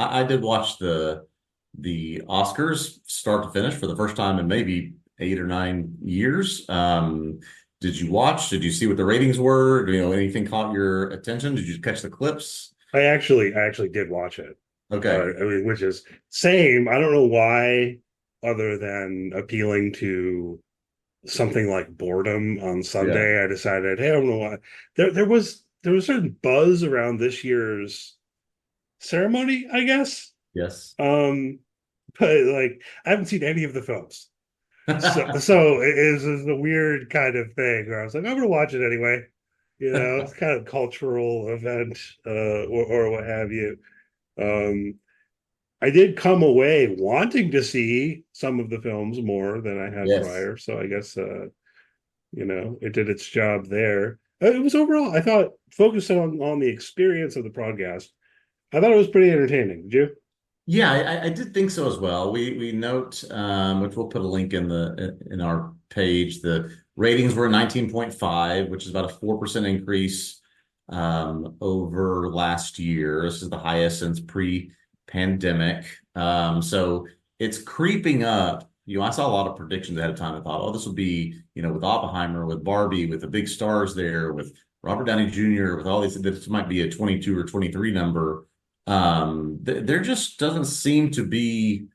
I did watch the Oscars start to finish for the first time in maybe 8 or 9 years. Did you watch? Did you see what the ratings were? Anything caught your attention? Did you catch the clips? I actually did watch it. Okay. I mean, which is same. I don't know why, other than appealing to something like boredom on Yeah. Sunday, I decided, hey, I don't know why. There was certain buzz around this year's ceremony, I guess. Yes. Um, but like I haven't seen any of the films. So it is a weird kind of thing where I was like, I'm gonna watch it anyway. It's kind of cultural event, or what have you. Um, I did come away wanting to see some of the films more than I had Yes. prior. So I guess it did its job there. It was overall, I thought, focusing on the experience of the broadcast. I thought it was pretty entertaining. Did you? Yeah, I did think so as well. We note, which we'll put a link in our page. The ratings were 19.5, which is about a 4% increase over last year. This is the highest since pre-pandemic. So it's creeping up. I saw a lot of predictions ahead of time. I thought, oh, this will be, with Oppenheimer, with Barbie, with the big stars there, with Robert Downey Jr., with all these, this might be a 22 or 23 number. There just doesn't seem to be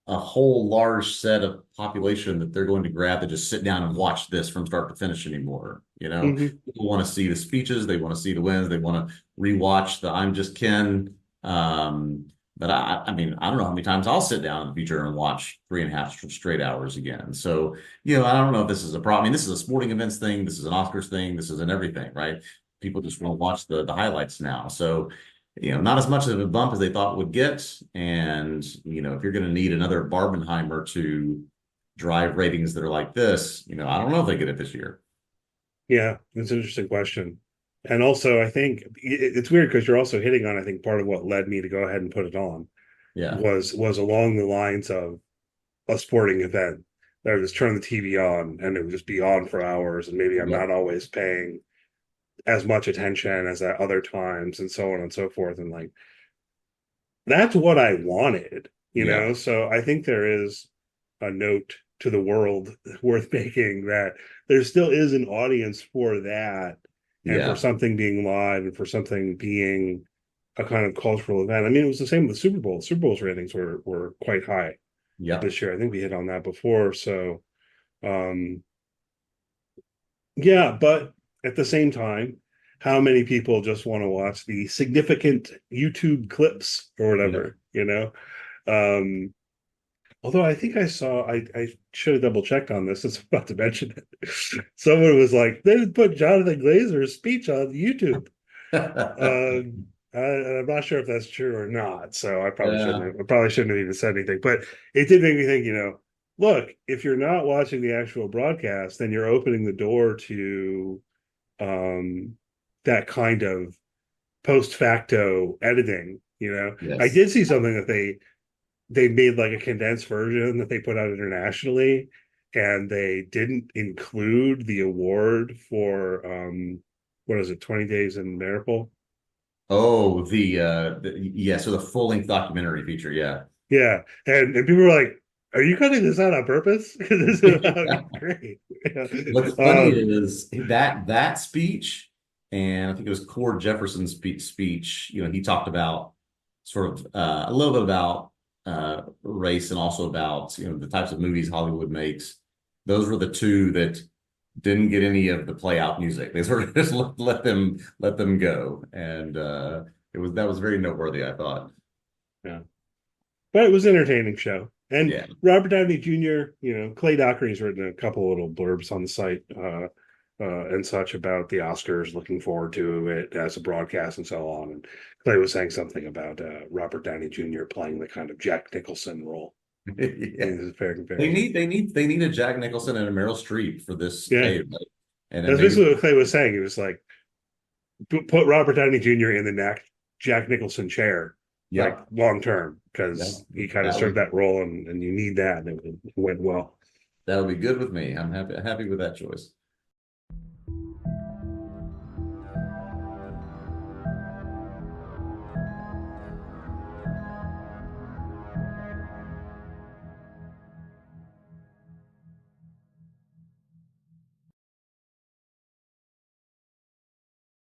a whole large set of population that they're going to grab to just sit down and watch this from start to finish anymore. Hmm. People want to see the speeches, they want to see the wins, they want to rewatch the I'm Just Ken. But I mean, I don't know how many times I'll sit down in the future and watch 3.5 straight hours again. So, I don't know if this is a problem. I mean, this is a sporting events thing, this is an Oscars thing, this is an everything, right? People just want to watch the highlights now. So, not as much of a bump as they thought would get. And, if you're going to need another Barbenheimer to drive ratings that are like this, I don't know if they get it this year. Yeah, that's an interesting question. And also, I think it's weird because you're also hitting on, I think, part of what led me to go ahead and put it on Yeah. was along the lines of a sporting event. That I would just turn the TV on and it would just be on for hours, and maybe I'm Yep. not always paying as much attention as at other times, and so on and so forth. And like that's what I wanted. Yep. So I think there is a note to the world worth making that there still is an audience for that, and for Yeah. something being live, and for something being a kind of cultural event. I mean, it was the same with the Super Bowl. Super Bowl's ratings were quite high Yep. this year. I think we hit on that before. So um yeah, but at the same time, how many people just want to watch the significant YouTube clips or Yep. whatever? Um, although I think I should have double checked on this since I'm about to mention it. Someone was like, they would put Jonathan Glazer's speech on YouTube. I'm not sure if that's true or not, so Yeah. I probably shouldn't have even said anything. But it did make me think, look, if you're not watching the actual broadcast, then you're opening the door to um, that kind of post facto editing. I Yes. did see something that they made like a condensed version that they put out internationally, and they didn't include the award for what is it, 20 Days in Miracle? Oh, yeah. So the full length documentary feature. Yeah. Yeah, and people were like, "Are you cutting this out on purpose? Because this is about great." Yeah. What's funny is that speech, and I think it was Cord Jefferson's speech. He talked about sort of a little bit about race and also about the types of movies Hollywood makes. Those were the two that didn't get any of the play out music. They sort of just let them go, and that was very noteworthy, I thought. Yeah, but it was an entertaining show. And Yeah. Robert Downey Jr., Clay Dockery's written a couple little blurbs on the site and such about the Oscars, looking forward to it as a broadcast and so on. And Clay was saying something about Robert Downey Jr. playing the kind of Jack Nicholson role. Yeah. It's a fair They comparison. need they need they need a Jack Nicholson and a Meryl Streep for this Yeah, pay, right? And then that's maybe basically what Clay was saying. He was like, put Robert Downey Jr. in the Jack Nicholson chair, like yeah, long term, yeah, because he kind of that served would that role, and you need that, and it went well. that would be good with me. I'm happy with that choice.